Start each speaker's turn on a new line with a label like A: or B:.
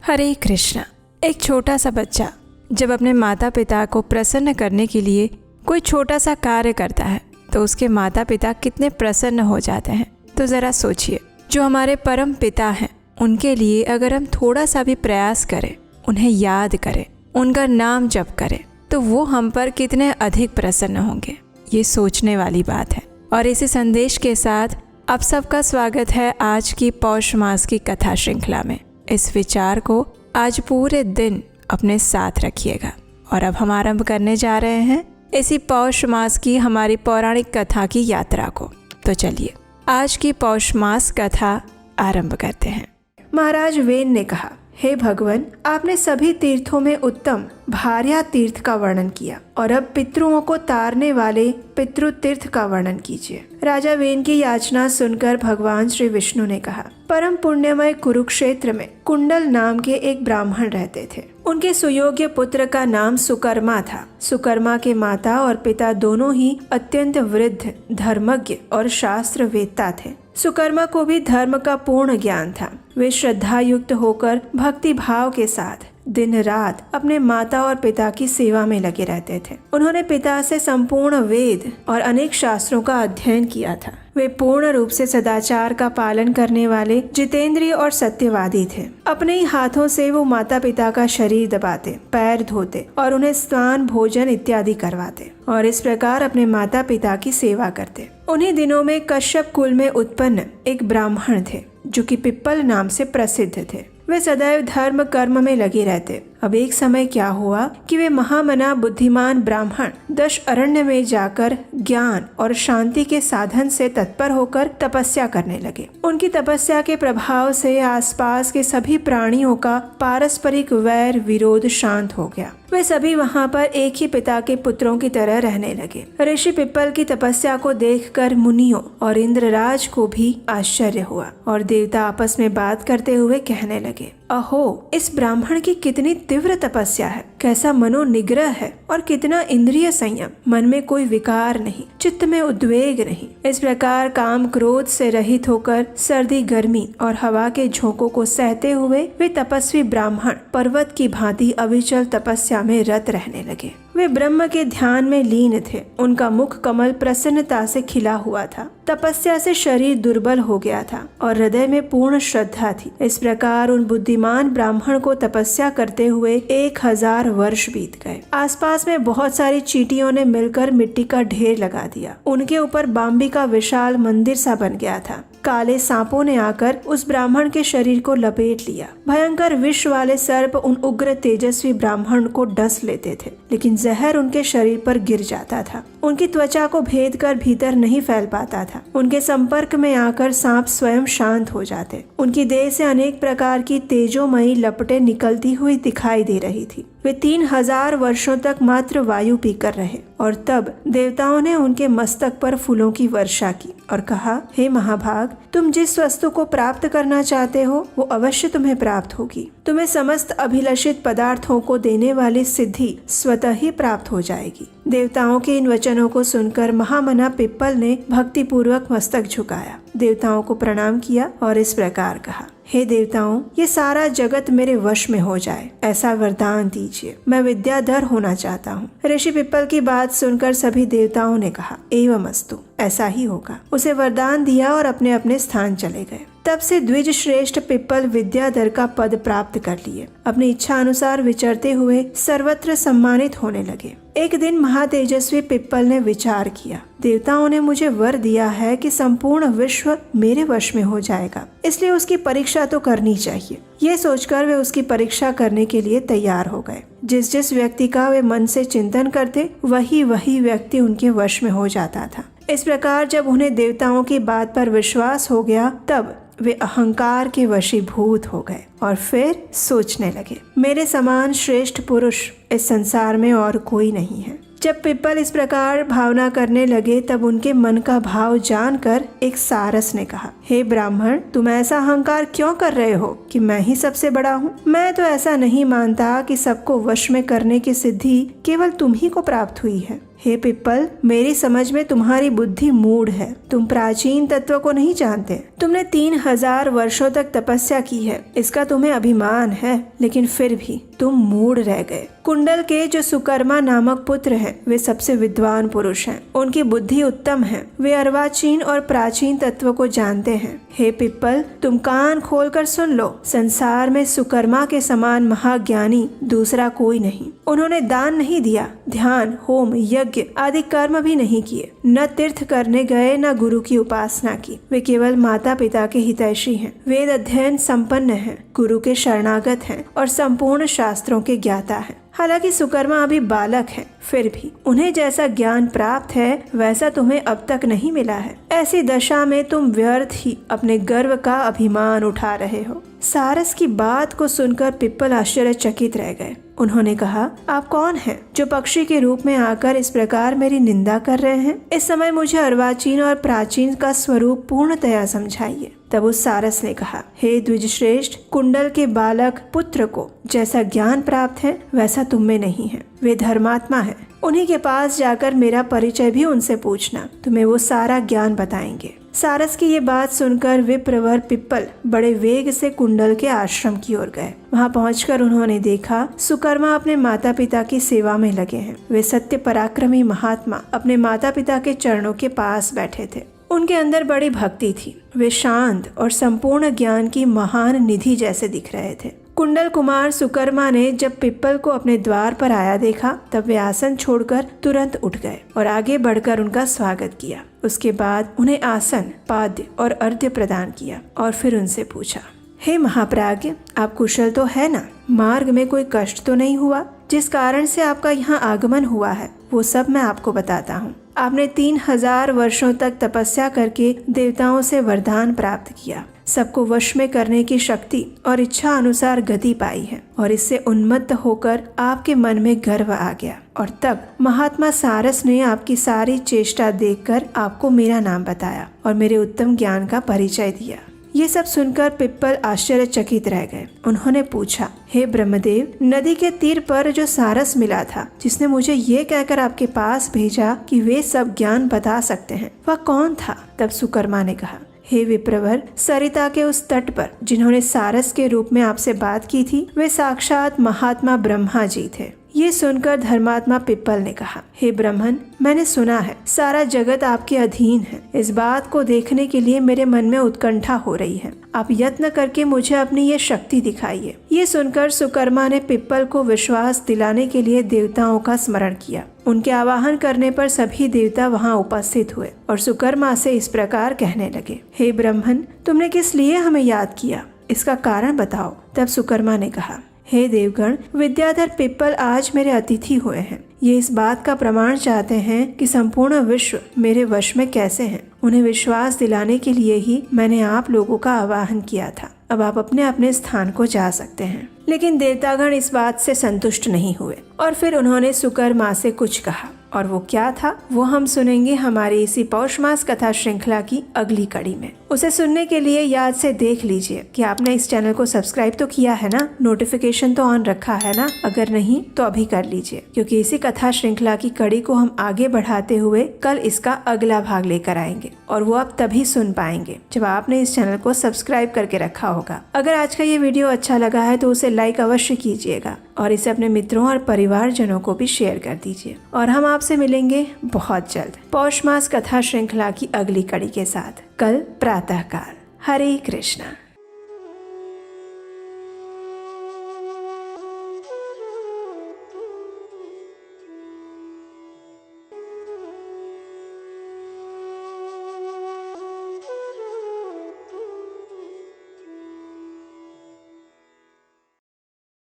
A: हरे कृष्णा। एक छोटा सा बच्चा जब अपने माता पिता को प्रसन्न करने के लिए कोई छोटा सा कार्य करता है तो उसके माता पिता कितने प्रसन्न हो जाते हैं। तो ज़रा सोचिए, जो हमारे परम पिता हैं उनके लिए अगर हम थोड़ा सा भी प्रयास करें, उन्हें याद करें, उनका नाम जप करें, तो वो हम पर कितने अधिक प्रसन्न होंगे। ये सोचने वाली बात है। और इसी संदेश के साथ आप सबका स्वागत है आज की पौष मास की कथा श्रृंखला में। इस विचार को आज पूरे दिन अपने साथ रखिएगा। और अब हम आरंभ करने जा रहे हैं इसी पौष मास की हमारी पौराणिक कथा की यात्रा को। तो चलिए आज की पौष मास कथा आरंभ करते हैं। महाराज वेन ने कहा, हे भगवान, आपने सभी तीर्थों में उत्तम भार्या तीर्थ का वर्णन किया और अब पितरों को तारने वाले पितृ तीर्थ का वर्णन कीजिए। राजा वेन की याचना सुनकर भगवान श्री विष्णु ने कहा, परम पुण्यमय कुरुक्षेत्र में कुंडल नाम के एक ब्राह्मण रहते थे। उनके सुयोग्य पुत्र का नाम सुकर्मा था। सुकर्मा के माता और पिता दोनों ही अत्यंत वृद्ध, धर्मज्ञ और शास्त्र वेत्ता थे। सुकर्मा को भी धर्म का पूर्ण ज्ञान था। वे श्रद्धा युक्त होकर भक्ति भाव के साथ दिन रात अपने माता और पिता की सेवा में लगे रहते थे। उन्होंने पिता से संपूर्ण वेद और अनेक शास्त्रों का अध्ययन किया था। वे पूर्ण रूप से सदाचार का पालन करने वाले जितेंद्रिय और सत्यवादी थे। अपने ही हाथों से वो माता पिता का शरीर दबाते, पैर धोते और उन्हें स्नान, भोजन इत्यादि करवाते और इस प्रकार अपने माता पिता की सेवा करते। उन्हीं दिनों में कश्यप कुल में उत्पन्न एक ब्राह्मण थे जो कि पिप्पल नाम से प्रसिद्ध थे। वे सदैव धर्म कर्म में लगे रहते। अब एक समय क्या हुआ कि वे महामना बुद्धिमान ब्राह्मण दश अरण्य में जाकर ज्ञान और शांति के साधन से तत्पर होकर तपस्या करने लगे। उनकी तपस्या के प्रभाव से आसपास के सभी प्राणियों का पारस्परिक वैर विरोध शांत हो गया। वे सभी वहाँ पर एक ही पिता के पुत्रों की तरह रहने लगे। ऋषि पिप्पल की तपस्या को देखकर मुनियों और इंद्रराज को भी आश्चर्य हुआ और देवता आपस में बात करते हुए कहने लगे, अहो, इस ब्राह्मण की कितनी तीव्र तपस्या है, कैसा मनोनिग्रह है और कितना इंद्रिय संयम। मन में कोई विकार नहीं, चित्त में उद्वेग नहीं। इस प्रकार काम क्रोध से रहित होकर सर्दी, गर्मी और हवा के झोंकों को सहते हुए वे तपस्वी ब्राह्मण पर्वत की भांति अविचल तपस्या में रत रहने लगे। वे ब्रह्म के ध्यान में लीन थे। उनका मुख कमल प्रसन्नता से खिला हुआ था। तपस्या से शरीर दुर्बल हो गया था और हृदय में पूर्ण श्रद्धा थी। इस प्रकार उन बुद्धिमान ब्राह्मण को तपस्या करते हुए 1000 वर्ष बीत गए। आसपास में बहुत सारी चींटियों ने मिलकर मिट्टी का ढेर लगा दिया। उनके ऊपर बाम्बी का विशाल मंदिर सा बन गया था। काले सांपों ने आकर उस ब्राह्मण के शरीर को लपेट लिया। भयंकर विष वाले सर्प उन उग्र तेजस्वी ब्राह्मण को डस लेते थे, लेकिन जहर उनके शरीर पर गिर जाता था। उनकी त्वचा को भेद कर भीतर नहीं फैल पाता था। उनके संपर्क में आकर सांप स्वयं शांत हो जाते। उनकी देह से अनेक प्रकार की तेजोमयी लपटें निकलती हुई दिखाई दे रही थी। वे 3000 वर्षों तक मात्र वायु पीकर रहे और तब देवताओं ने उनके मस्तक पर फूलों की वर्षा की और कहा, हे महाभाग, तुम जिस वस्तु को प्राप्त करना चाहते हो वो अवश्य तुम्हें प्राप्त होगी। तुम्हें समस्त अभिलषित पदार्थों को देने वाली सिद्धि स्वतः ही प्राप्त हो जाएगी। देवताओं के इन वचनों को सुनकर महामना पिप्पल ने भक्ति पूर्वक मस्तक झुकाया, देवताओं को प्रणाम किया और इस प्रकार कहा, हे देवताओं, ये सारा जगत मेरे वश में हो जाए, ऐसा वरदान दीजिए। मैं विद्याधर होना चाहता हूँ। ऋषि पिप्पल की बात सुनकर सभी देवताओं ने कहा, एवमस्तु, ऐसा ही होगा। उसे वरदान दिया और अपने अपने स्थान चले गए। तब से द्विज श्रेष्ठ पिप्पल विद्याधर का पद प्राप्त कर लिए। अपनी इच्छा अनुसार विचरते हुए सर्वत्र सम्मानित होने लगे। एक दिन महातेजस्वी पिप्पल ने विचार किया, देवताओं ने मुझे वर दिया है कि संपूर्ण विश्व मेरे वश में हो जाएगा, इसलिए उसकी परीक्षा तो करनी चाहिए। ये सोचकर वे उसकी परीक्षा करने के लिए तैयार हो गए। जिस जिस व्यक्ति का वे मन से चिंतन करते वही वही व्यक्ति उनके वश में हो जाता था। इस प्रकार जब उन्हें देवताओं की बात पर विश्वास हो गया तब वे अहंकार के वशीभूत हो गए और फिर सोचने लगे, मेरे समान श्रेष्ठ पुरुष इस संसार में और कोई नहीं है। जब पिप्पल इस प्रकार भावना करने लगे तब उनके मन का भाव जानकर एक सारस ने कहा, हे ब्राह्मण, तुम ऐसा अहंकार क्यों कर रहे हो कि मैं ही सबसे बड़ा हूँ? मैं तो ऐसा नहीं मानता कि सबको वश में करने की सिद्धि केवल तुम ही को प्राप्त हुई है।
B: हे पिप्पल, मेरी समझ में तुम्हारी बुद्धि मूढ़ है। तुम प्राचीन तत्व को नहीं जानते। तुमने 3000 वर्षों तक तपस्या की है, इसका तुम्हें अभिमान है, लेकिन फिर भी तुम मूढ़ रह गए। कुंडल के जो सुकर्मा नामक पुत्र हैं, वे सबसे विद्वान पुरुष हैं। उनकी बुद्धि उत्तम है। वे अर्वाचीन और प्राचीन तत्व को जानते हैं। हे पिप्पल, तुम कान खोलकर सुन लो। संसार में सुकर्मा के समान महाज्ञानी दूसरा कोई नहीं। उन्होंने दान नहीं दिया, ध्यान, होम, यज्ञ आदि कर्म भी नहीं किए, न तीर्थ करने गए, न गुरु की उपासना की। वे केवल माता पिता के हितैषी हैं। वेद अध्ययन संपन्न हैं, गुरु के शरणागत हैं और संपूर्ण शास्त्रों के ज्ञाता हैं। हालांकि सुकर्मा अभी बालक है, फिर भी उन्हें जैसा ज्ञान प्राप्त है वैसा तुम्हें अब तक नहीं मिला है। ऐसी दशा में तुम व्यर्थ ही अपने गर्व का अभिमान उठा रहे हो। सारस की बात को सुनकर पिप्पल आश्चर्यचकित रह गए। उन्होंने कहा, आप कौन हैं जो पक्षी के रूप में आकर इस प्रकार मेरी निंदा कर रहे हैं? इस समय मुझे अर्वाचीन और प्राचीन का स्वरूप पूर्णतया समझाइए। तब उस सारस ने कहा, हे द्विजश्रेष्ठ, कुंडल के बालक पुत्र को जैसा ज्ञान प्राप्त है वैसा तुम में नहीं है। वे धर्मात्मा है। उन्हीं के पास जाकर मेरा परिचय भी उनसे पूछना, तुम्हें वो सारा ज्ञान बताएंगे। सारस की ये बात सुनकर विप्रवर पिप्पल बड़े वेग से कुंडल के आश्रम की ओर गए। वहाँ पहुंचकर उन्होंने देखा सुकर्मा अपने माता पिता की सेवा में लगे हैं। वे सत्य पराक्रमी महात्मा अपने माता पिता के चरणों के पास बैठे थे। उनके अंदर बड़ी भक्ति थी। वे शांत और संपूर्ण ज्ञान की महान निधि जैसे दिख रहे थे। कुंडल कुमार सुकर्मा ने जब पिप्पल को अपने द्वार पर आया देखा, तब वे आसन छोड़कर तुरंत उठ गए और आगे बढ़कर उनका स्वागत किया। उसके बाद उन्हें आसन, पाद्य और अर्घ्य प्रदान किया और फिर उनसे पूछा, हे महाप्राज्ञ, आप कुशल तो है ना? मार्ग में कोई कष्ट तो नहीं हुआ? जिस कारण से आपका यहाँ आगमन हुआ है वो सब मैं आपको बताता हूँ। आपने 3000 वर्षों तक तपस्या करके देवताओं से वरदान प्राप्त किया, सबको वश में करने की शक्ति और इच्छा अनुसार गति पाई है, और इससे उन्मत्त होकर आपके मन में गर्व आ गया। और तब महात्मा सारस ने आपकी सारी चेष्टा देखकर आपको मेरा नाम बताया और मेरे उत्तम ज्ञान का परिचय दिया। ये सब सुनकर पिप्पल आश्चर्यचकित रह गए। उन्होंने पूछा, हे ब्रह्मदेव, नदी के तीर पर जो सारस मिला था, जिसने मुझे ये कहकर आपके पास भेजा कि वे सब ज्ञान बता सकते हैं, वह कौन था? तब सुकर्मा ने कहा, हे विप्रवर, सरिता के उस तट पर जिन्होंने सारस के रूप में आपसे बात की थी, वे साक्षात महात्मा ब्रह्मा जी थे। ये सुनकर धर्मात्मा पिप्पल ने कहा, हे ब्रह्मन, मैंने सुना है सारा जगत आपके अधीन है। इस बात को देखने के लिए मेरे मन में उत्कंठा हो रही है। आप यत्न करके मुझे अपनी ये शक्ति दिखाइए। ये सुनकर सुकर्मा ने पिप्पल को विश्वास दिलाने के लिए देवताओं का स्मरण किया। उनके आवाहन करने पर सभी देवता वहाँ उपस्थित हुए और सुकर्मा से इस प्रकार कहने लगे, हे ब्रह्मन, तुमने किस लिए हमें याद किया? इसका कारण बताओ। तब सुकर्मा ने कहा, हे देवगण, विद्याधर पिप्पल आज मेरे अतिथि हुए हैं। ये इस बात का प्रमाण चाहते हैं कि संपूर्ण विश्व मेरे वश में कैसे हैं। उन्हें विश्वास दिलाने के लिए ही मैंने आप लोगों का आवाहन किया था। अब आप अपने अपने स्थान को जा सकते हैं। लेकिन देवतागण इस बात से संतुष्ट नहीं हुए और फिर उन्होंने सुकर्मा से कुछ कहा, और वो क्या था वो हम सुनेंगे हमारी इसी पौष मास कथा श्रृंखला की अगली कड़ी में। उसे सुनने के लिए याद से देख लीजिए कि आपने इस चैनल को सब्सक्राइब तो किया है ना, नोटिफिकेशन तो ऑन रखा है ना। अगर नहीं तो अभी कर लीजिए, क्योंकि इसी कथा श्रृंखला की कड़ी को हम आगे बढ़ाते हुए कल इसका अगला भाग लेकर आएंगे, और वो आप तभी सुन पाएंगे जब आपने इस चैनल को सब्सक्राइब करके रखा होगा। अगर आज का ये वीडियो अच्छा लगा है तो उसे लाइक अवश्य कीजिएगा और इसे अपने मित्रों और परिवारजनों को भी शेयर कर दीजिए। और हम आपसे मिलेंगे बहुत जल्द पौष मास कथा श्रृंखला की अगली कड़ी के साथ, कल प्रातः काल। हरे कृष्णा।